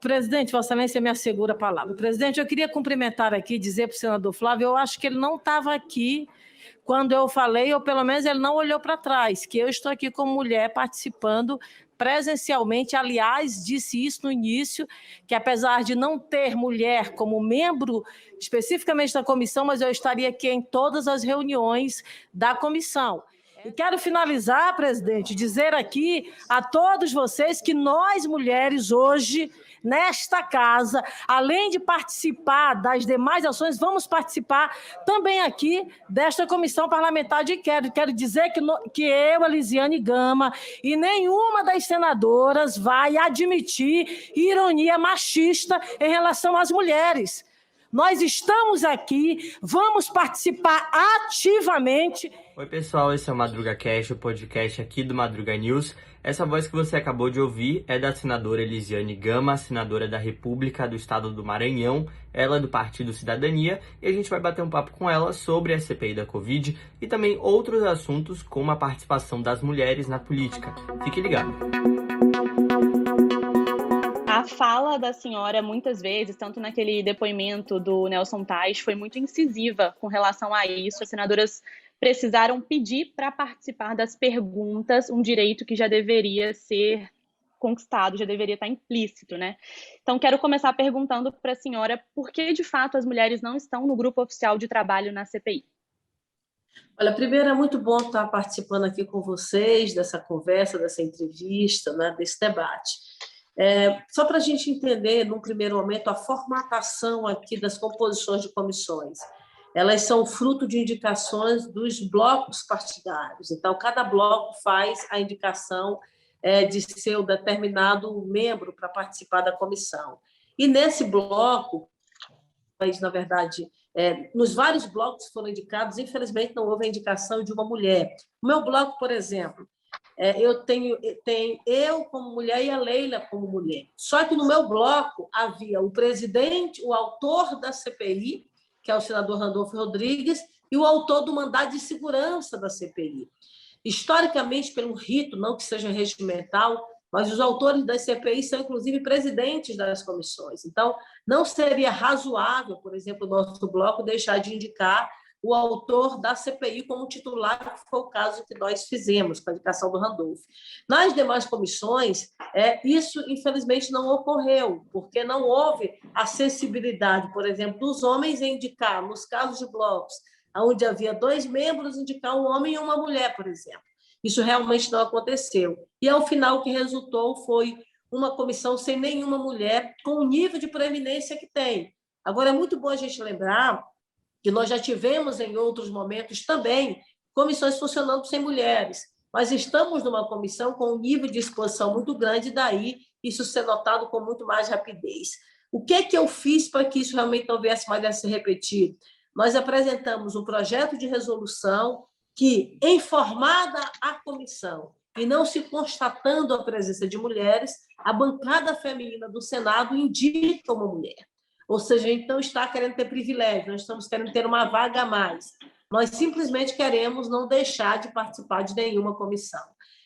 Presidente, Vossa Excelência me assegura a palavra. Presidente, eu queria cumprimentar aqui e dizer para o senador Flávio, eu acho que ele não estava aqui quando eu falei, ou pelo menos ele não olhou para trás, que eu estou aqui como mulher participando presencialmente. Aliás, disse isso no início, que apesar de não ter mulher como membro especificamente da comissão, mas eu estaria aqui em todas as reuniões da comissão. E quero finalizar, presidente, dizer aqui a todos vocês que nós, mulheres, hoje, nesta casa, além de participar das demais ações, vamos participar também aqui desta comissão parlamentar de inquérito. Quero dizer que eu, Elisiane Gama, e nenhuma das senadoras vai admitir ironia machista em relação às mulheres. Nós estamos aqui, vamos participar ativamente. Oi, pessoal, esse é o Madruga Cast, o podcast aqui do Madruga News. Essa voz que você acabou de ouvir é da senadora Elisiane Gama, senadora da República do Estado do Maranhão, ela é do Partido Cidadania, e a gente vai bater um papo com ela sobre a CPI da Covid e também outros assuntos como a participação das mulheres na política. Fique ligado. A fala da senhora, muitas vezes, tanto naquele depoimento do Nelson Tais, foi muito incisiva com relação a isso. As senadoras precisaram pedir para participar das perguntas, um direito que já deveria ser conquistado, já deveria estar implícito, né? Então, quero começar perguntando para a senhora por que, de fato, as mulheres não estão no grupo oficial de trabalho na CPI. Olha, primeiro é muito bom estar participando aqui com vocês dessa conversa, dessa entrevista, né, desse debate. Só para a gente entender, num primeiro momento, a formatação aqui das composições de comissões. Elas são fruto de indicações dos blocos partidários. Então, cada bloco faz a indicação de seu determinado membro para participar da comissão. E nesse bloco, mas, na verdade, nos vários blocos que foram indicados, infelizmente, não houve a indicação de uma mulher. O meu bloco, por exemplo, eu tenho eu como mulher e a Leila como mulher. Só que no meu bloco havia o presidente, o autor da CPI, que é o senador Randolfo Rodrigues, e o autor do mandado de segurança da CPI. Historicamente, pelo rito, não que seja regimental, mas os autores das CPI são, inclusive, presidentes das comissões. Então, não seria razoável, por exemplo, o nosso bloco deixar de indicar o autor da CPI como titular, que foi o caso que nós fizemos, com a indicação do Randolfo. Nas demais comissões, isso, infelizmente, não ocorreu, porque não houve a sensibilidade, por exemplo, dos homens em indicar, nos casos de blocos, onde havia 2 membros, indicar um homem e uma mulher, por exemplo. Isso realmente não aconteceu. E, ao final, o que resultou foi uma comissão sem nenhuma mulher, com o nível de preeminência que tem. Agora, é muito bom a gente lembrar que nós já tivemos, em outros momentos também, comissões funcionando sem mulheres, mas estamos numa comissão com um nível de exposição muito grande, daí isso ser notado com muito mais rapidez. O que eu fiz para que isso realmente não viesse mais a se repetir? Nós apresentamos um projeto de resolução que, informada a comissão e não se constatando a presença de mulheres, a bancada feminina do Senado indica uma mulher. Ou seja, a gente não está querendo ter privilégio, nós estamos querendo ter uma vaga a mais. Nós simplesmente queremos não deixar de participar de nenhuma comissão.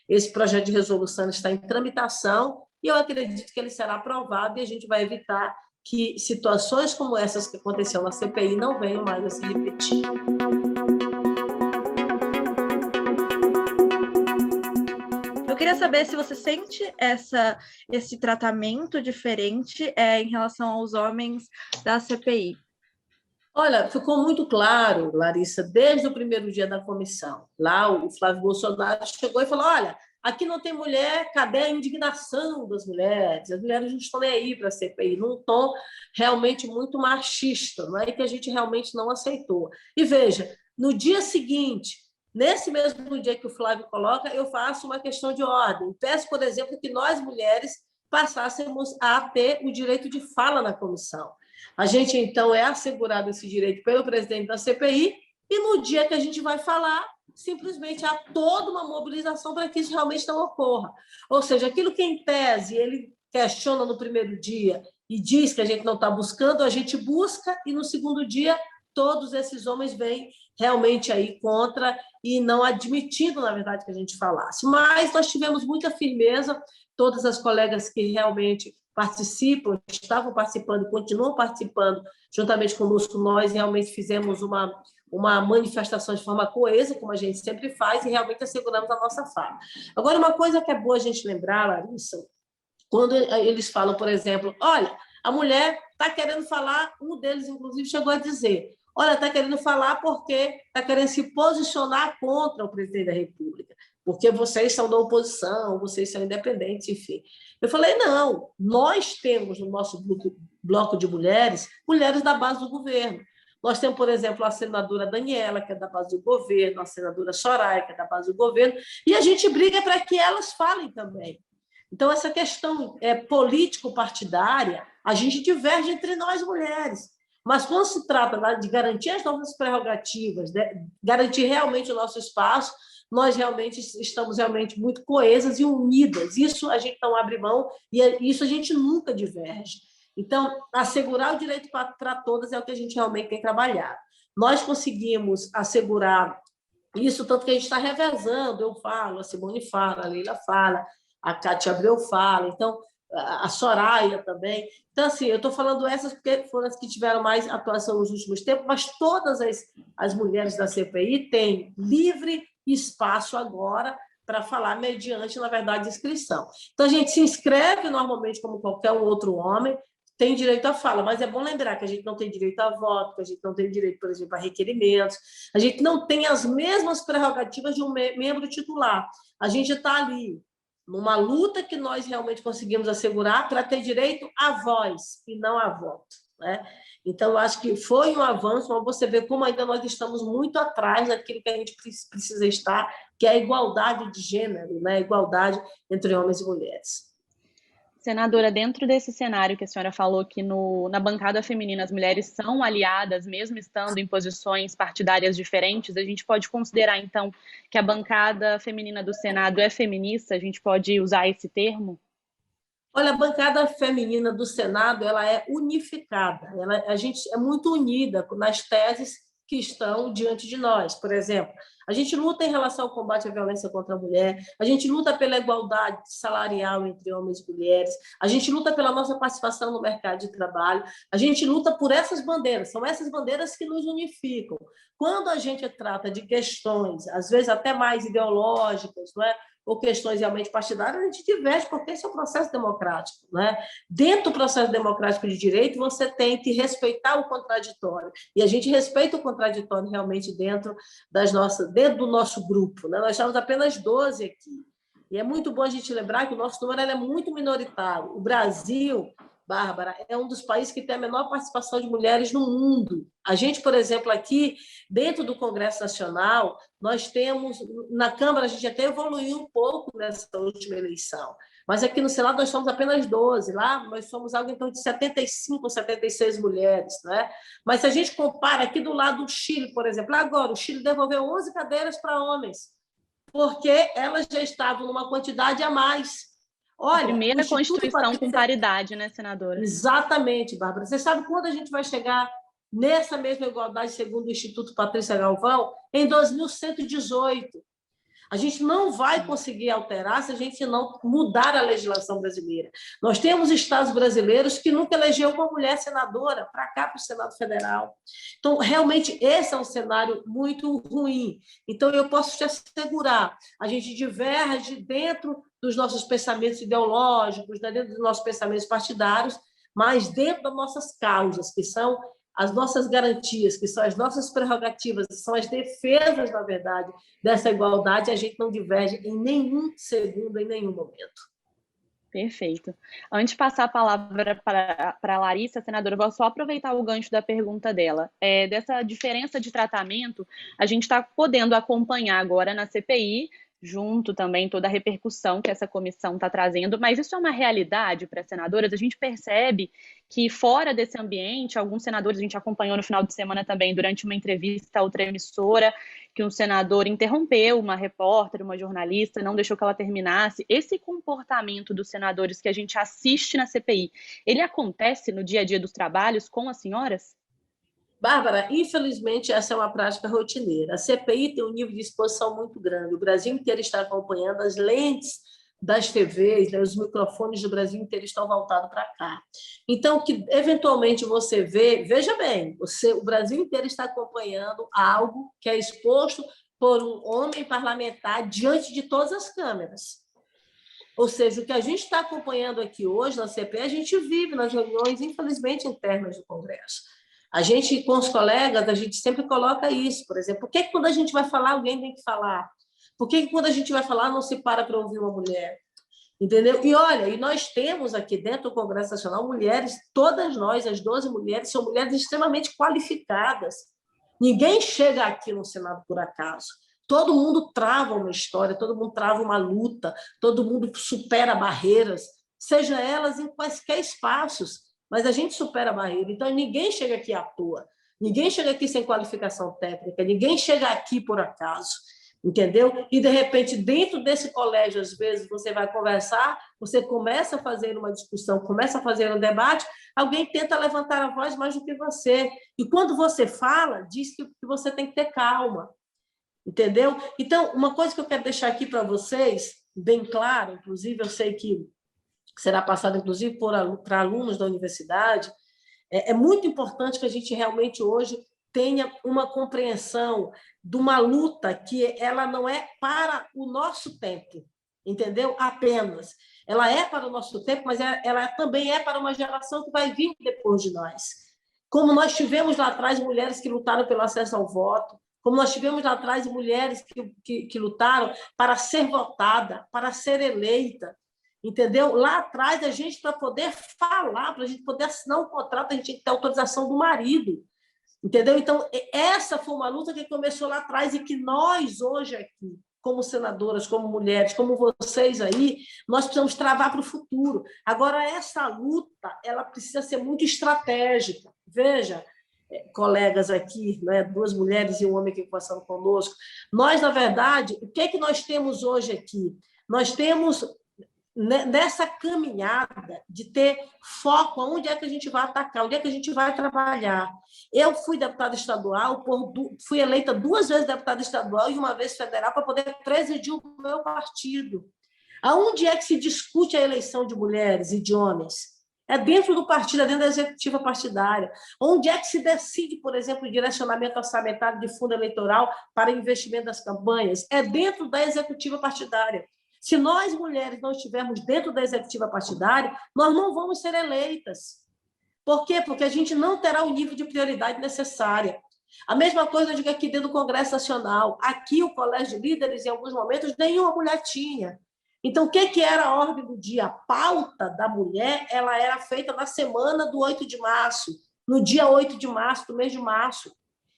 Esse projeto de resolução está em tramitação e eu acredito que ele será aprovado e a gente vai evitar que situações como essas que aconteceram na CPI não venham mais a se repetir. Eu queria saber se você sente esse tratamento diferente em relação aos homens da CPI. Olha, ficou muito claro, Larissa, desde o primeiro dia da comissão. Lá o Flávio Bolsonaro chegou e falou, olha, aqui não tem mulher, cadê a indignação das mulheres? As mulheres não estão nem aí para a CPI, num tom realmente muito machista, não é? Que a gente realmente não aceitou. E veja, no dia seguinte, nesse mesmo dia que o Flávio coloca, eu faço uma questão de ordem. Peço, por exemplo, que nós, mulheres, passássemos a ter o direito de fala na comissão. A gente, então, é assegurado esse direito pelo presidente da CPI e, no dia que a gente vai falar, simplesmente há toda uma mobilização para que isso realmente não ocorra. Ou seja, aquilo que, em tese, ele questiona no primeiro dia e diz que a gente não está buscando, a gente busca e, no segundo dia, todos esses homens vêm realmente aí contra e não admitindo, na verdade, que a gente falasse. Mas nós tivemos muita firmeza, todas as colegas que realmente participam, estavam participando e continuam participando, juntamente conosco, nós realmente fizemos uma manifestação de forma coesa, como a gente sempre faz, e realmente asseguramos a nossa fala. Agora, uma coisa que é boa a gente lembrar, Larissa, quando eles falam, por exemplo, olha, a mulher está querendo falar, um deles, inclusive, chegou a dizer, olha, está querendo falar porque está querendo se posicionar contra o presidente da República, porque vocês são da oposição, vocês são independentes, enfim. Eu falei, não, nós temos no nosso bloco de mulheres, mulheres da base do governo. Nós temos, por exemplo, a senadora Daniela, que é da base do governo, a senadora Soraya, que é da base do governo, e a gente briga para que elas falem também. Então, essa questão político-partidária, a gente diverge entre nós mulheres. Mas quando se trata de garantir as nossas prerrogativas, garantir realmente o nosso espaço, nós realmente estamos realmente muito coesas e unidas. Isso a gente não abre mão e isso a gente nunca diverge. Então, assegurar o direito para todas é o que a gente realmente tem trabalhado. Nós conseguimos assegurar isso, tanto que a gente está revezando, eu falo, a Simone fala, a Leila fala, a Cátia Abreu fala, então, a Soraya também. Então, assim, eu estou falando essas porque foram as que tiveram mais atuação nos últimos tempos, mas todas as mulheres da CPI têm livre espaço agora para falar mediante, na verdade, inscrição. Então, a gente se inscreve normalmente como qualquer outro homem, tem direito à fala, mas é bom lembrar que a gente não tem direito a voto, que a gente não tem direito, por exemplo, a requerimentos, a gente não tem as mesmas prerrogativas de um membro titular. A gente está ali numa luta que nós realmente conseguimos assegurar para ter direito à voz e não a voto, né? Então, eu acho que foi um avanço, mas você vê como ainda nós estamos muito atrás daquilo que a gente precisa estar, que é a igualdade de gênero, né? A igualdade entre homens e mulheres. Senadora, dentro desse cenário que a senhora falou que na bancada feminina as mulheres são aliadas, mesmo estando em posições partidárias diferentes, a gente pode considerar, então, que a bancada feminina do Senado é feminista? A gente pode usar esse termo? Olha, a bancada feminina do Senado ela é unificada, a gente é muito unida nas teses que estão diante de nós. Por exemplo, a gente luta em relação ao combate à violência contra a mulher, a gente luta pela igualdade salarial entre homens e mulheres, a gente luta pela nossa participação no mercado de trabalho, a gente luta por essas bandeiras, são essas bandeiras que nos unificam. Quando a gente trata de questões, às vezes até mais ideológicas, não é? Ou questões realmente partidárias, a gente diverge, porque esse é um processo democrático, né? Dentro do processo democrático de direito, você tem que respeitar o contraditório, e a gente respeita o contraditório realmente dentro do nosso grupo, né? Nós estamos apenas 12 aqui, e é muito bom a gente lembrar que o nosso número é muito minoritário. O Brasil, Bárbara, é um dos países que tem a menor participação de mulheres no mundo. A gente, por exemplo, aqui, dentro do Congresso Nacional, nós temos, na Câmara, a gente até evoluiu um pouco nessa última eleição, mas aqui no Senado nós somos apenas 12, lá nós somos algo em torno de 75 ou 76 mulheres, né? Mas se a gente compara aqui do lado do Chile, por exemplo, agora o Chile devolveu 11 cadeiras para homens, porque elas já estavam numa quantidade a mais. Olha, a primeira Constituição com paridade, né, senadora? Exatamente, Bárbara. Você sabe quando a gente vai chegar nessa mesma igualdade, segundo o Instituto Patrícia Galvão? Em 2118. A gente não vai conseguir alterar se a gente não mudar a legislação brasileira. Nós temos estados brasileiros que nunca elegeu uma mulher senadora para cá, para o Senado Federal. Então, realmente, esse é um cenário muito ruim. Então, eu posso te assegurar, a gente diverge dentro dos nossos pensamentos ideológicos, dentro dos nossos pensamentos partidários, mas dentro das nossas causas, que são as nossas garantias, que são as nossas prerrogativas, que são as defesas, na verdade, dessa igualdade, a gente não diverge em nenhum segundo, em nenhum momento. Perfeito. Antes de passar a palavra para a Larissa, senadora, eu vou só aproveitar o gancho da pergunta dela. Dessa diferença de tratamento, a gente está podendo acompanhar agora na CPI, junto também toda a repercussão que essa comissão está trazendo, mas isso é uma realidade para as senadoras? A gente percebe que fora desse ambiente, alguns senadores, a gente acompanhou no final de semana também, durante uma entrevista a outra emissora, que um senador interrompeu uma repórter, uma jornalista, não deixou que ela terminasse. Esse comportamento dos senadores que a gente assiste na CPI, ele acontece no dia a dia dos trabalhos com as senhoras? Bárbara, infelizmente, essa é uma prática rotineira. A CPI tem um nível de exposição muito grande. O Brasil inteiro está acompanhando as lentes das TVs, né, os microfones do Brasil inteiro estão voltados para cá. Então, que eventualmente você vê, veja bem, o Brasil inteiro está acompanhando algo que é exposto por um homem parlamentar diante de todas as câmeras. Ou seja, o que a gente está acompanhando aqui hoje na CPI, a gente vive nas reuniões, infelizmente, internas do Congresso. A gente, com os colegas, a gente sempre coloca isso, por exemplo, por que quando a gente vai falar, alguém tem que falar? Por que quando a gente vai falar, não se para ouvir uma mulher? Entendeu? E olha, e nós temos aqui dentro do Congresso Nacional mulheres, todas nós, as 12 mulheres, são mulheres extremamente qualificadas. Ninguém chega aqui no Senado por acaso. Todo mundo trava uma história, todo mundo trava uma luta, todo mundo supera barreiras, seja elas em quaisquer espaços, mas a gente supera a barreira. Então, ninguém chega aqui à toa, ninguém chega aqui sem qualificação técnica, ninguém chega aqui por acaso, entendeu? E, de repente, dentro desse colégio, às vezes, você vai conversar, você começa a fazer uma discussão, começa a fazer um debate, alguém tenta levantar a voz mais do que você. E, quando você fala, diz que você tem que ter calma. Entendeu? Então, uma coisa que eu quero deixar aqui para vocês, bem claro, inclusive eu sei que será passado, inclusive, para alunos da universidade, é muito importante que a gente realmente hoje tenha uma compreensão de uma luta que ela não é para o nosso tempo, entendeu? Apenas. Ela é para o nosso tempo, mas ela também é para uma geração que vai vir depois de nós. Como nós tivemos lá atrás mulheres que lutaram pelo acesso ao voto, como nós tivemos lá atrás mulheres que lutaram para ser votada, para ser eleita, entendeu? Lá atrás, a gente, para poder falar, para a gente poder assinar um contrato, a gente tinha que ter autorização do marido, entendeu? Então, essa foi uma luta que começou lá atrás e que nós, hoje aqui, como senadoras, como mulheres, como vocês aí, nós precisamos travar para o futuro. Agora, essa luta, ela precisa ser muito estratégica. Veja, colegas aqui, né, 2 mulheres e um homem que passando conosco, nós, na verdade, o que é que nós temos hoje aqui? Nós temos, nessa caminhada de ter foco, onde é que a gente vai atacar, onde é que a gente vai trabalhar. Eu fui deputada estadual, fui eleita 2 vezes deputada estadual e 1 vez federal para poder presidir o meu partido. Aonde é que se discute a eleição de mulheres e de homens? É dentro do partido, é dentro da executiva partidária. Onde é que se decide, por exemplo, o direcionamento orçamentário de fundo eleitoral para investimento das campanhas? É dentro da executiva partidária. Se nós, mulheres, não estivermos dentro da executiva partidária, nós não vamos ser eleitas. Por quê? Porque a gente não terá o nível de prioridade necessária. A mesma coisa eu digo aqui dentro do Congresso Nacional. Aqui, o Colégio de Líderes, em alguns momentos, nenhuma mulher tinha. Então, o que era a ordem do dia? A pauta da mulher ela era feita na semana do 8 de março, no dia 8 de março, do mês de março.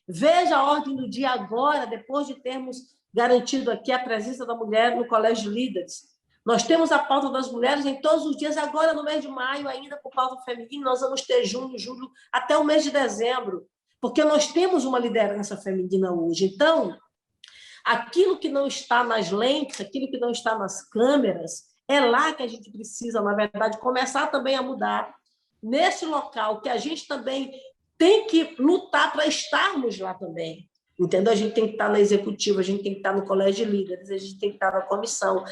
Veja a ordem do dia agora, depois de termos garantido aqui a presença da mulher no Colégio de Líderes. Nós temos a pauta das mulheres em todos os dias, agora no mês de maio, ainda com pauta feminina, nós vamos ter junho, julho, até o mês de dezembro, porque nós temos uma liderança feminina hoje. Então, aquilo que não está nas lentes, aquilo que não está nas câmeras, é lá que a gente precisa, na verdade, começar também a mudar. Nesse local que a gente também tem que lutar para estarmos lá também. Entendeu? A gente tem que estar na executiva, a gente tem que estar no colégio de líderes, a gente tem que estar na comissão,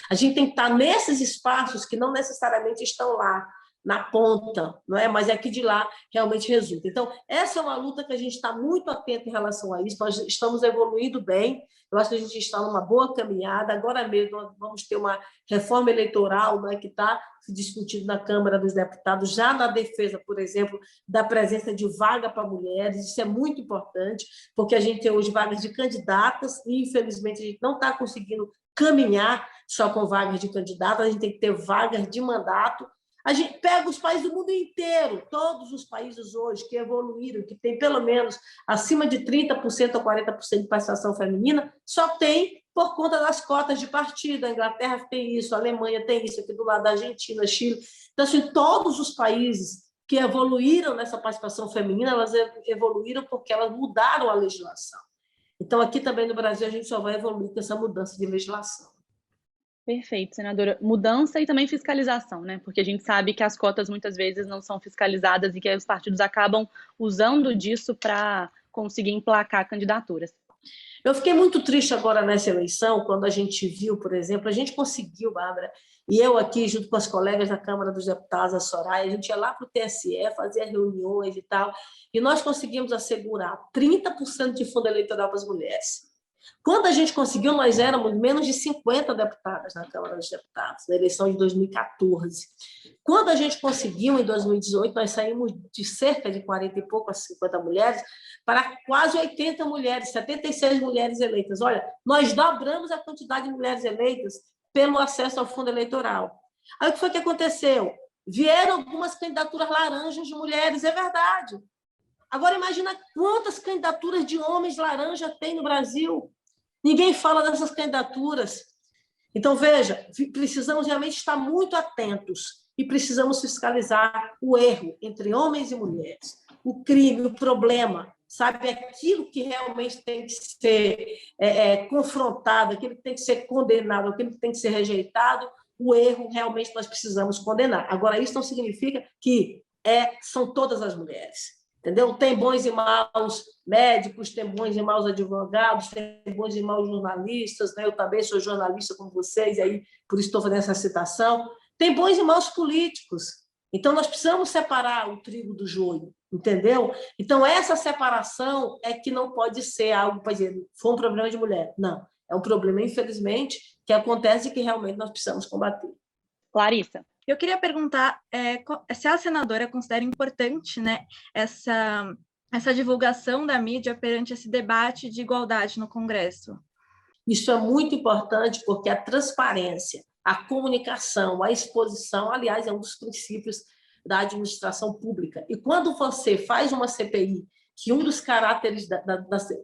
a gente tem que estar nesses espaços que não necessariamente estão lá, na ponta, não é? Mas é que de lá realmente resulta. Então, essa é uma luta que a gente está muito atento em relação a isso, nós estamos evoluindo bem, eu acho que a gente está numa boa caminhada, agora mesmo nós vamos ter uma reforma eleitoral, né, que está se discutindo na Câmara dos Deputados, já na defesa, por exemplo, da presença de vaga para mulheres, isso é muito importante, porque a gente tem hoje vagas de candidatas e, infelizmente, a gente não está conseguindo caminhar só com vagas de candidatas, a gente tem que ter vagas de mandato. A gente pega os países do mundo inteiro, todos os países hoje que evoluíram, que tem pelo menos acima de 30% ou 40% de participação feminina, só tem por conta das cotas de partido. A Inglaterra tem isso, a Alemanha tem isso, aqui do lado da Argentina, Chile. Então, assim, todos os países que evoluíram nessa participação feminina, elas evoluíram porque elas mudaram a legislação. Então, aqui também no Brasil, a gente só vai evoluir com essa mudança de legislação. Perfeito, senadora. Mudança e também fiscalização, né? Porque a gente sabe que as cotas muitas vezes não são fiscalizadas e que os partidos acabam usando disso para conseguir emplacar candidaturas. Eu fiquei muito triste agora nessa eleição, quando a gente viu, por exemplo, a gente conseguiu, Bárbara, e eu aqui, junto com as colegas da Câmara dos Deputados, a Soraya, a gente ia lá para o TSE, fazia reuniões e tal, e nós conseguimos assegurar 30% de fundo eleitoral para as mulheres. Quando a gente conseguiu, nós éramos menos de 50 deputadas na Câmara dos Deputados, na eleição de 2014. Quando a gente conseguiu, em 2018, nós saímos de cerca de 40 e pouco a 50 mulheres para quase 80 mulheres, 76 mulheres eleitas. Olha, nós dobramos a quantidade de mulheres eleitas pelo acesso ao fundo eleitoral. Aí o que foi que aconteceu? Vieram algumas candidaturas laranjas de mulheres, é verdade. Agora imagina quantas candidaturas de homens laranja tem no Brasil. Ninguém fala dessas candidaturas. Então, veja, precisamos realmente estar muito atentos e precisamos fiscalizar o erro entre homens e mulheres, o crime, o problema, sabe? Aquilo que realmente tem que ser confrontado, aquilo que tem que ser condenado, aquilo que tem que ser rejeitado, o erro realmente nós precisamos condenar. Agora, isso não significa que são todas as mulheres. Entendeu? Tem bons e maus médicos, tem bons e maus advogados, tem bons e maus jornalistas, né? Eu também sou jornalista como vocês, e aí por isso estou fazendo essa citação. Tem bons e maus políticos. Então, nós precisamos separar o trigo do joio, entendeu? Então, essa separação é que não pode ser algo para dizer, foi um problema de mulher. Não, é um problema, infelizmente, que acontece e que realmente nós precisamos combater. Clarissa. Eu queria perguntar se a senadora considera importante, né, essa divulgação da mídia perante esse debate de igualdade no Congresso. Isso é muito importante porque a transparência, a comunicação, a exposição, aliás, é um dos princípios da administração pública. E quando você faz uma CPI, que um dos caracteres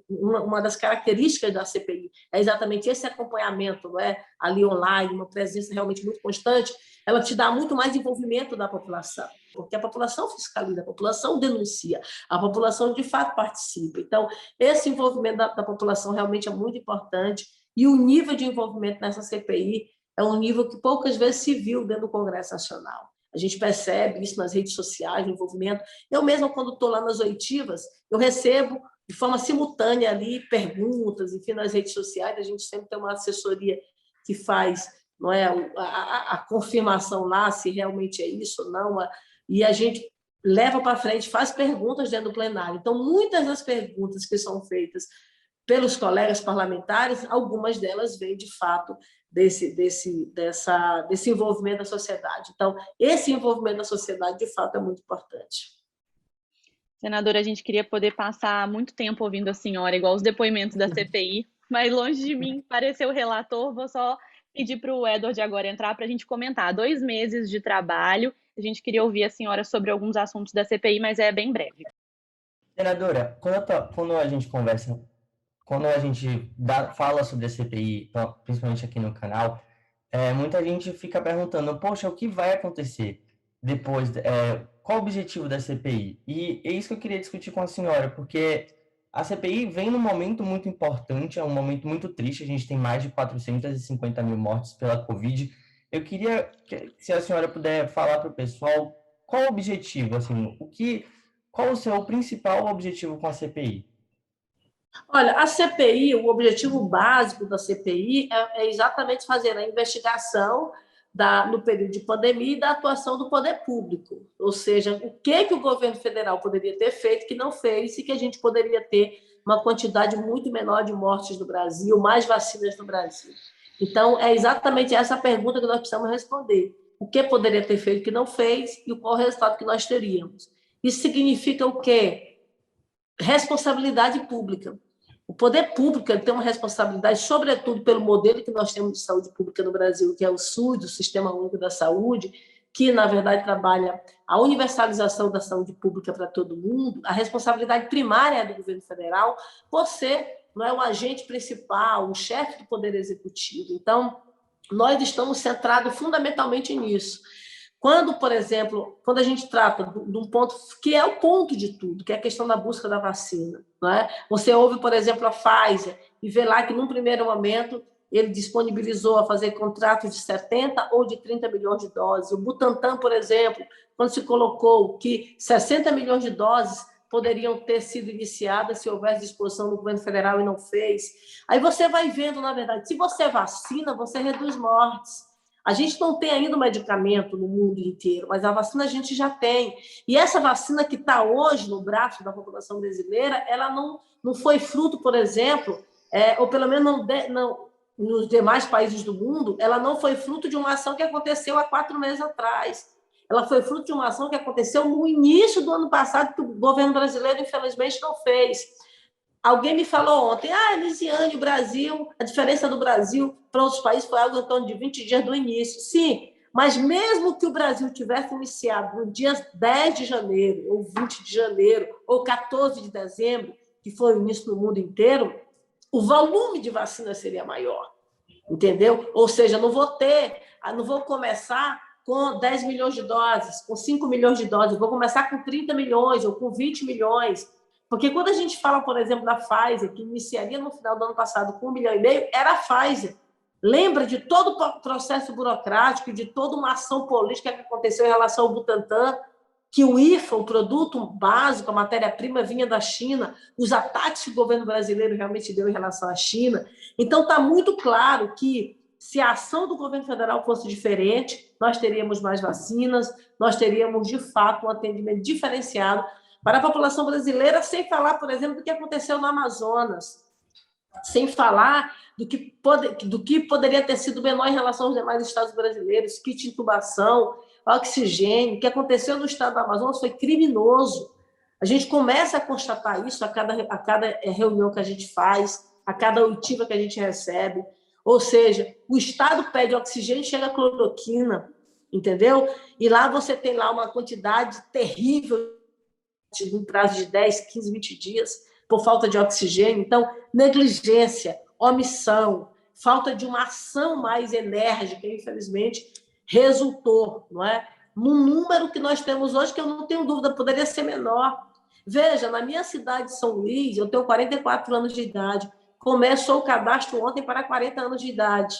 uma das características da CPI é exatamente esse acompanhamento, não é? Ali online, uma presença realmente muito constante, ela te dá muito mais envolvimento da população, porque a população fiscaliza, a população denuncia, a população de fato participa. Então, esse envolvimento da população realmente é muito importante e o nível de envolvimento nessa CPI é um nível que poucas vezes se viu dentro do Congresso Nacional. A gente percebe isso nas redes sociais, o envolvimento. Eu mesma, quando estou lá nas oitivas, eu recebo de forma simultânea ali perguntas, enfim, nas redes sociais, a gente sempre tem uma assessoria que faz, não é, a confirmação lá, se realmente é isso ou não, e a gente leva para frente, faz perguntas dentro do plenário. Então, muitas das perguntas que são feitas pelos colegas parlamentares, algumas delas vêm, de fato, desse envolvimento da sociedade. Então, esse envolvimento da sociedade, de fato, é muito importante. Senadora, a gente queria poder passar muito tempo ouvindo a senhora, igual os depoimentos da CPI, mas longe de mim parecer o relator, vou só pedir para o Edward agora entrar para a gente comentar. 2 meses de trabalho, a gente queria ouvir a senhora sobre alguns assuntos da CPI, mas é bem breve. Senadora, quando a gente conversa, quando a gente fala sobre a CPI, principalmente aqui no canal, muita gente fica perguntando, poxa, o que vai acontecer depois, qual o objetivo da CPI? E é isso que eu queria discutir com a senhora, porque a CPI vem num momento muito importante, é um momento muito triste, a gente tem mais de 450 mil mortes pela Covid. Eu queria se a senhora puder falar para o pessoal qual o objetivo, assim, qual o seu principal objetivo com a CPI? Olha, a CPI, o objetivo básico da CPI é exatamente fazer a investigação no período de pandemia e da atuação do poder público. Ou seja, o que o governo federal poderia ter feito que não fez e que a gente poderia ter uma quantidade muito menor de mortes no Brasil, mais vacinas no Brasil. Então, é exatamente essa pergunta que nós precisamos responder. O que poderia ter feito que não fez e qual o resultado que nós teríamos. Isso significa o quê? Responsabilidade pública. O poder público tem uma responsabilidade, sobretudo pelo modelo que nós temos de saúde pública no Brasil, que é o SUS, o Sistema Único da Saúde, que, na verdade, trabalha a universalização da saúde pública para todo mundo. A responsabilidade primária é do governo federal, por ser, não é, o agente principal, o chefe do Poder Executivo. Então, nós estamos centrados fundamentalmente nisso. Quando, por exemplo, quando a gente trata de um ponto que é o ponto de tudo, que é a questão da busca da vacina, não é? Você ouve, por exemplo, a Pfizer e vê lá que, num primeiro momento, ele disponibilizou a fazer contratos de 70 ou de 30 milhões de doses. O Butantan, por exemplo, quando se colocou que 60 milhões de doses poderiam ter sido iniciadas se houvesse disposição do governo federal e não fez. Aí você vai vendo, na verdade, se você vacina, você reduz mortes. A gente não tem ainda um medicamento no mundo inteiro, mas a vacina a gente já tem. E essa vacina que está hoje no braço da população brasileira, ela não foi fruto, por exemplo, ou pelo menos não, nos demais países do mundo, ela não foi fruto de uma ação que aconteceu há 4 meses atrás. Ela foi fruto de uma ação que aconteceu no início do ano passado, que o governo brasileiro, infelizmente, não fez. Alguém me falou ontem, Elisiane, o Brasil, a diferença do Brasil para outros países foi algo em torno de 20 dias do início. Sim, mas mesmo que o Brasil tivesse iniciado no dia 10 de janeiro, ou 20 de janeiro, ou 14 de dezembro, que foi o início no mundo inteiro, o volume de vacina seria maior, entendeu? Ou seja, não vou começar com 10 milhões de doses, com 5 milhões de doses, vou começar com 30 milhões ou com 20 milhões. Porque quando a gente fala, por exemplo, da Pfizer, que iniciaria no final do ano passado com 1,5 milhão, era a Pfizer. Lembra de todo o processo burocrático, de toda uma ação política que aconteceu em relação ao Butantan, que o IFA, o produto básico, a matéria-prima, vinha da China, os ataques que o governo brasileiro realmente deu em relação à China. Então, está muito claro que, se a ação do governo federal fosse diferente, nós teríamos mais vacinas, nós teríamos, de fato, um atendimento diferenciado para a população brasileira, sem falar, por exemplo, do que aconteceu no Amazonas, sem falar do que poderia ter sido menor em relação aos demais estados brasileiros, kit de intubação, oxigênio. O que aconteceu no estado do Amazonas foi criminoso. A gente começa a constatar isso a cada reunião que a gente faz, a cada oitiva que a gente recebe. Ou seja, o estado pede oxigênio e chega a cloroquina, entendeu? E lá você tem lá uma quantidade terrível num prazo de 10, 15, 20 dias, por falta de oxigênio. Então, negligência, omissão, falta de uma ação mais enérgica, infelizmente, resultou, não é? No número que nós temos hoje, que eu não tenho dúvida, poderia ser menor. Veja, na minha cidade de São Luís, eu tenho 44 anos de idade, começou o cadastro ontem para 40 anos de idade.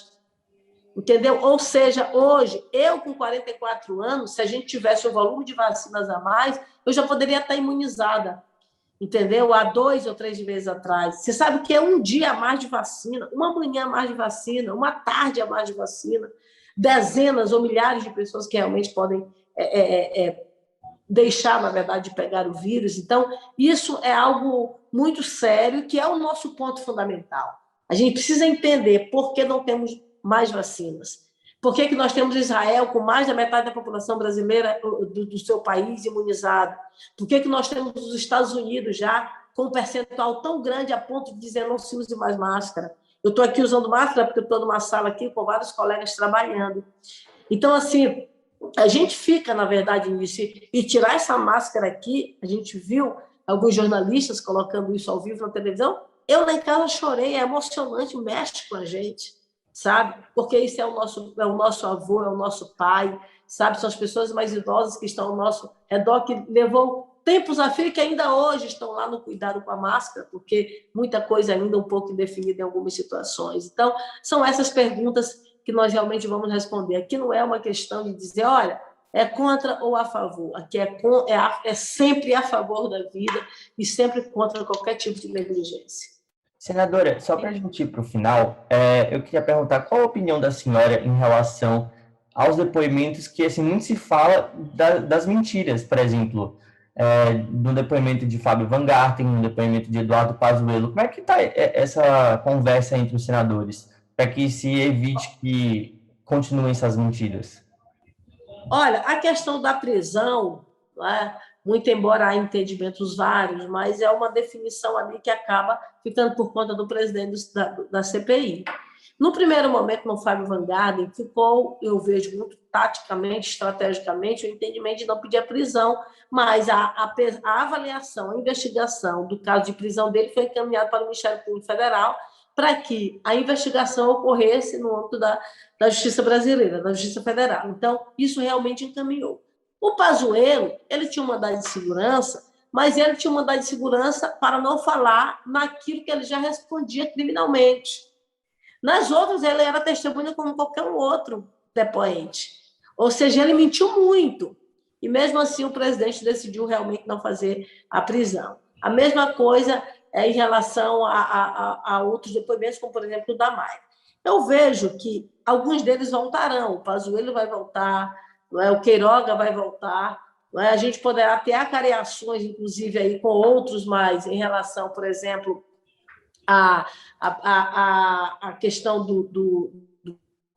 Entendeu? Ou seja, hoje, eu com 44 anos, se a gente tivesse o volume de vacinas a mais, eu já poderia estar imunizada, entendeu? Há 2 ou 3 meses atrás. Você sabe que é um dia a mais de vacina, uma manhã a mais de vacina, uma tarde a mais de vacina, dezenas ou milhares de pessoas que realmente podem deixar, na verdade, de pegar o vírus. Então, isso é algo muito sério, que é o nosso ponto fundamental. A gente precisa entender por que não temos mais vacinas. Por que nós temos Israel com mais da metade da população brasileira do seu país imunizado? Por que nós temos os Estados Unidos já com um percentual tão grande a ponto de dizer não se use mais máscara? Eu estou aqui usando máscara porque eu estou numa sala aqui com vários colegas trabalhando. Então, assim, a gente fica, na verdade, nisso. E tirar essa máscara aqui, a gente viu alguns jornalistas colocando isso ao vivo na televisão, eu lá em casa chorei, é emocionante, mexe com a gente, sabe? Porque isso é o nosso avô, é o nosso pai, sabe? São as pessoas mais idosas que estão ao nosso redor, que levou tempos a fio, que ainda hoje estão lá no cuidado com a máscara, porque muita coisa ainda um pouco indefinida em algumas situações. Então, são essas perguntas que nós realmente vamos responder. Aqui não é uma questão de dizer, olha, é contra ou a favor. Aqui é sempre a favor da vida e sempre contra qualquer tipo de negligência. Senadora, só para a gente ir para o final, eu queria perguntar qual a opinião da senhora em relação aos depoimentos que assim, muito se fala das mentiras, por exemplo, no depoimento de Fábio Van Garten, no depoimento de Eduardo Pazuello. Como é que está essa conversa entre os senadores para que se evite que continuem essas mentiras? Olha, a questão da prisão, né, muito embora há entendimentos vários, mas é uma definição ali que acaba ficando por conta do presidente da CPI. No primeiro momento, no Fábio Van Garten, ficou, eu vejo muito taticamente, estrategicamente, o entendimento de não pedir a prisão, mas a avaliação, a investigação do caso de prisão dele foi encaminhada para o Ministério Público Federal para que a investigação ocorresse no âmbito da Justiça Brasileira, da Justiça Federal. Então, isso realmente encaminhou. O Pazuello, ele tinha um mandado de segurança, mas ele tinha um mandado de segurança para não falar naquilo que ele já respondia criminalmente. Nas outras, ele era testemunha como qualquer outro depoente. Ou seja, ele mentiu muito. e mesmo assim o presidente decidiu realmente não fazer a prisão. A mesma coisa em relação a outros depoimentos, como, por exemplo, o da Maia. Eu vejo que alguns deles voltarão, o Pazuello vai voltar, não é? O Queiroga vai voltar, não é? A gente poderá ter acareações, inclusive, aí, com outros mais, em relação, por exemplo, à questão do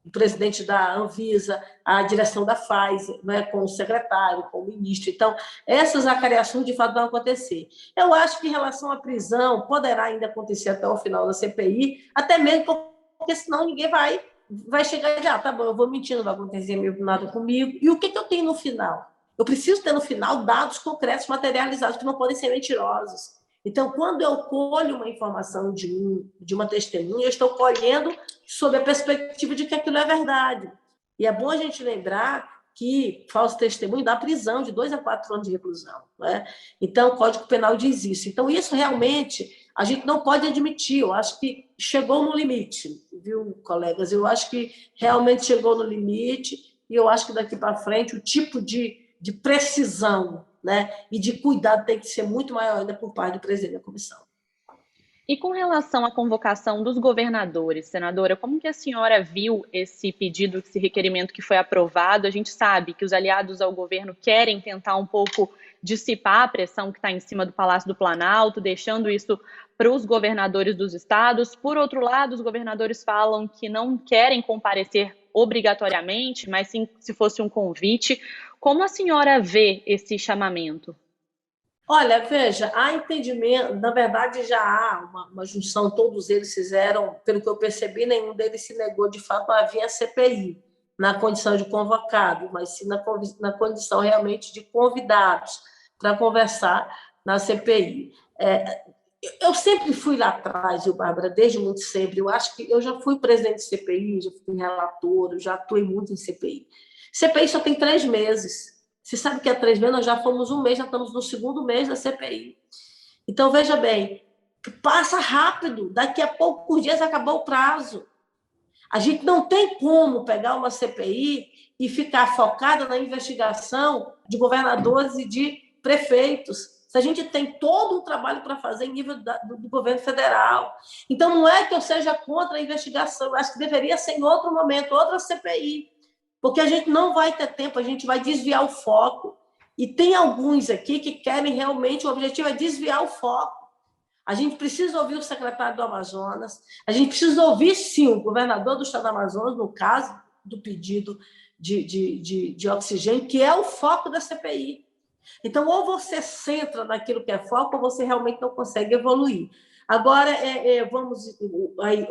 presidente da Anvisa, a direção da Pfizer, né, com o secretário, com o ministro. Então, essas acareações, de fato, vão acontecer. Eu acho que, em relação à prisão, poderá ainda acontecer até o final da CPI, até mesmo porque senão ninguém vai chegar e dizer, tá bom, eu vou mentir, não vai acontecer nada comigo. E o que eu tenho no final? Eu preciso ter, no final, dados concretos, materializados, que não podem ser mentirosos. Então, quando eu colho uma informação de uma testemunha, eu estou colhendo sob a perspectiva de que aquilo é verdade. E é bom a gente lembrar que falso testemunho dá prisão de 2 a 4 anos de reclusão, né? Então, o Código Penal diz isso. Então, isso realmente a gente não pode admitir. Eu acho que chegou no limite, viu, colegas? Eu acho que realmente chegou no limite e eu acho que daqui para frente o tipo de precisão, né, e de cuidado tem que ser muito maior ainda por parte do presidente da comissão. E com relação à convocação dos governadores, senadora, como que a senhora viu esse pedido, esse requerimento que foi aprovado? A gente sabe que os aliados ao governo querem tentar um pouco dissipar a pressão que está em cima do Palácio do Planalto, deixando isso para os governadores dos estados. Por outro lado, os governadores falam que não querem comparecer obrigatoriamente, mas sim se fosse um convite. Como a senhora vê esse chamamento? Olha, veja, há entendimento, na verdade já há uma junção, todos eles fizeram, pelo que eu percebi, nenhum deles se negou de fato a vir à CPI, na condição de convocado, mas sim na condição realmente de convidados para conversar na CPI. Eu sempre fui lá atrás, viu, Bárbara, desde muito sempre. Eu acho que eu já fui presidente de CPI, já fui relator, eu já atuei muito em CPI. CPI só tem 3 meses. Você sabe que há 3 meses nós já fomos 1 mês, já estamos no 2º mês da CPI. Então, veja bem, passa rápido, daqui a poucos dias acabou o prazo. A gente não tem como pegar uma CPI e ficar focada na investigação de governadores e de prefeitos. Se a gente tem todo um trabalho para fazer em nível do governo federal. Então, não é que eu seja contra a investigação, eu acho que deveria ser em outro momento, outra CPI. Porque a gente não vai ter tempo, a gente vai desviar o foco. E tem alguns aqui que querem realmente, o objetivo é desviar o foco. A gente precisa ouvir o secretário do Amazonas, a gente precisa ouvir, sim, o governador do estado do Amazonas, no caso do pedido de oxigênio, que é o foco da CPI. Então, ou você centra naquilo que é foco, ou você realmente não consegue evoluir. Agora,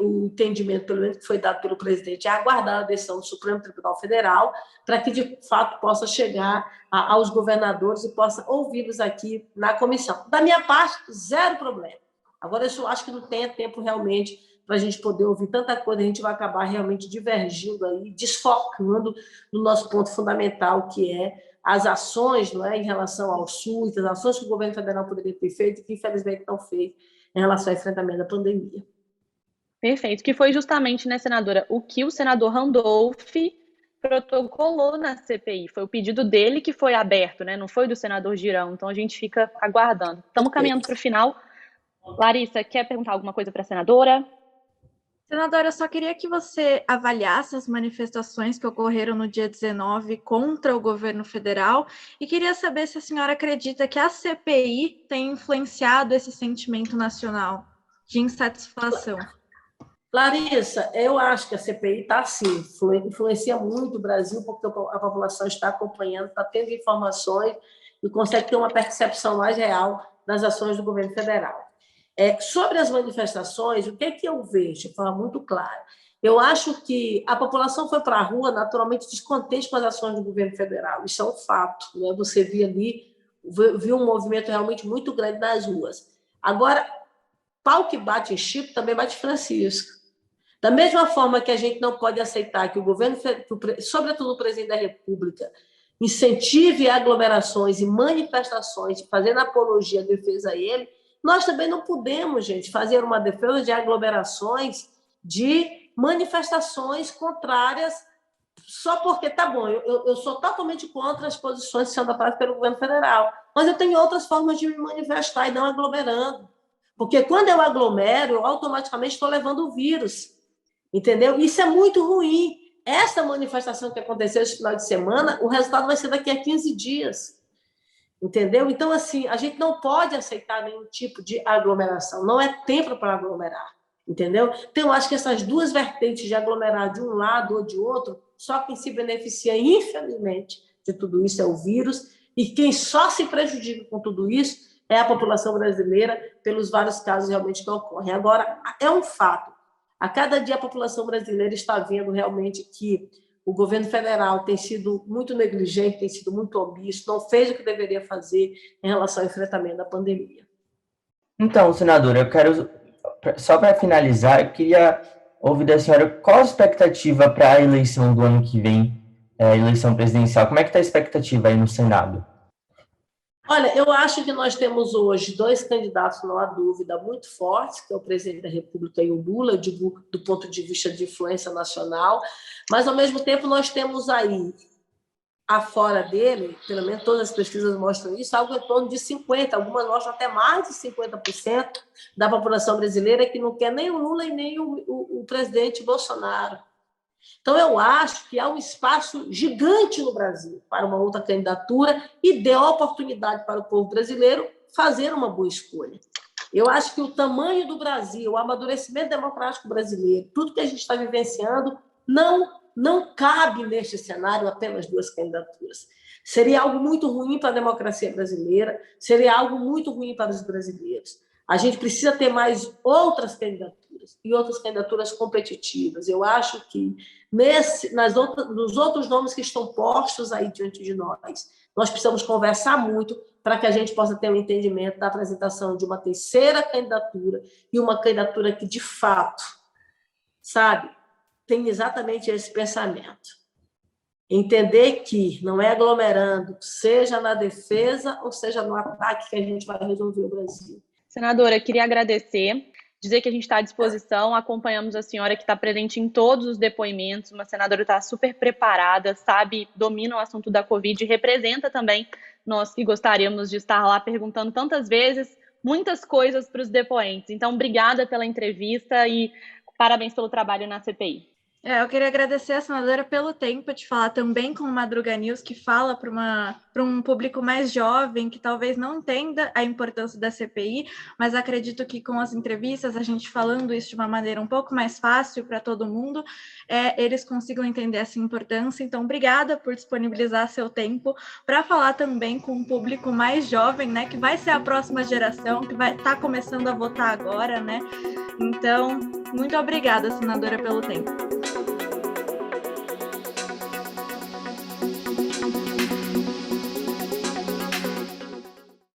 o entendimento, pelo menos que foi dado pelo presidente, é aguardar a decisão do Supremo Tribunal Federal para que, de fato, possa chegar aos governadores e possa ouvi-los aqui na comissão. Da minha parte, 0 problema. Agora, eu só acho que não tenha tempo realmente para a gente poder ouvir tanta coisa, a gente vai acabar realmente divergindo aí, desfocando no nosso ponto fundamental, que é as ações, não é, em relação ao SUS, as ações que o governo federal poderia ter feito e que, infelizmente, não fez em relação ao enfrentamento da pandemia. Perfeito, que foi justamente, né, senadora, o que o senador Randolph protocolou na CPI. Foi o pedido dele que foi aberto, né? Não foi do senador Girão. Então, a gente fica aguardando. Estamos caminhando para o final. Larissa, quer perguntar alguma coisa para a senadora? Senadora, eu só queria que você avaliasse as manifestações que ocorreram no dia 19 contra o governo federal e queria saber se a senhora acredita que a CPI tem influenciado esse sentimento nacional de insatisfação. Larissa, eu acho que a CPI está, sim, influencia muito o Brasil, porque a população está acompanhando, está tendo informações e consegue ter uma percepção mais real das ações do governo federal. Sobre as manifestações, o que é que eu vejo de forma muito clara? Eu acho que a população foi para a rua naturalmente descontente com as ações do governo federal. Isso é um fato, né? Você viu um movimento realmente muito grande nas ruas. Agora, pau que bate em Chico também bate em Francisco. Da mesma forma que a gente não pode aceitar que o governo, sobretudo o presidente da República, incentive aglomerações e manifestações, fazendo apologia, defesa a ele, nós também não podemos, gente, fazer uma defesa de aglomerações, de manifestações contrárias só porque, tá bom, eu sou totalmente contra as posições que são adotadas pelo governo federal, mas eu tenho outras formas de me manifestar e não aglomerando. Porque quando eu aglomero, eu automaticamente estou levando o vírus, entendeu? Isso é muito ruim. Essa manifestação que aconteceu esse final de semana, o resultado vai ser daqui a 15 dias, entendeu? Então, assim, a gente não pode aceitar nenhum tipo de aglomeração, não é tempo para aglomerar, entendeu? Então, eu acho que essas duas vertentes de aglomerar de um lado ou de outro, só quem se beneficia, infelizmente, de tudo isso é o vírus, e quem só se prejudica com tudo isso é a população brasileira, pelos vários casos realmente que ocorrem. Agora, é um fato, a cada dia a população brasileira está vendo realmente que o governo federal tem sido muito negligente, tem sido muito omisso, não fez o que deveria fazer em relação ao enfrentamento da pandemia. Então, senadora, eu quero, só para finalizar, eu queria ouvir da senhora qual a expectativa para a eleição do ano que vem, a eleição presidencial. Como é que está a expectativa aí no Senado? Olha, eu acho que nós temos hoje dois candidatos, não há dúvida, muito fortes, que é o presidente da República e o Lula, eu digo do ponto de vista de influência nacional, mas, ao mesmo tempo, nós temos aí, afora dele, pelo menos todas as pesquisas mostram isso, algo em torno de 50%, algumas mostram até mais de 50% da população brasileira que não quer nem o Lula e nem o presidente Bolsonaro. Então, eu acho que há um espaço gigante no Brasil para uma outra candidatura e dê oportunidade para o povo brasileiro fazer uma boa escolha. Eu acho que o tamanho do Brasil, o amadurecimento democrático brasileiro, tudo que a gente está vivenciando, não cabe neste cenário apenas duas candidaturas. Seria algo muito ruim para a democracia brasileira, seria algo muito ruim para os brasileiros. A gente precisa ter mais outras candidaturas e outras candidaturas competitivas. Eu acho que nos outros nomes que estão postos aí diante de nós precisamos conversar muito para que a gente possa ter um entendimento da apresentação de uma terceira candidatura e uma candidatura que, de fato, sabe, tem exatamente esse pensamento. Entender que não é aglomerando, seja na defesa ou seja no ataque, que a gente vai resolver o Brasil. Senadora, queria agradecer, dizer que a gente está à disposição, acompanhamos a senhora que está presente em todos os depoimentos, uma senadora está super preparada, sabe, domina o assunto da Covid e representa também nós que gostaríamos de estar lá perguntando tantas vezes muitas coisas para os depoentes. Então, obrigada pela entrevista e parabéns pelo trabalho na CPI. Eu queria agradecer a senadora pelo tempo de falar também com o Madruga News, que fala para um público mais jovem, que talvez não entenda a importância da CPI, mas acredito que com as entrevistas, a gente falando isso de uma maneira um pouco mais fácil para todo mundo, eles consigam entender essa importância. Então, obrigada por disponibilizar seu tempo para falar também com um público mais jovem, né, que vai ser a próxima geração, que vai estar começando a votar agora, né? Então, muito obrigada, senadora, pelo tempo.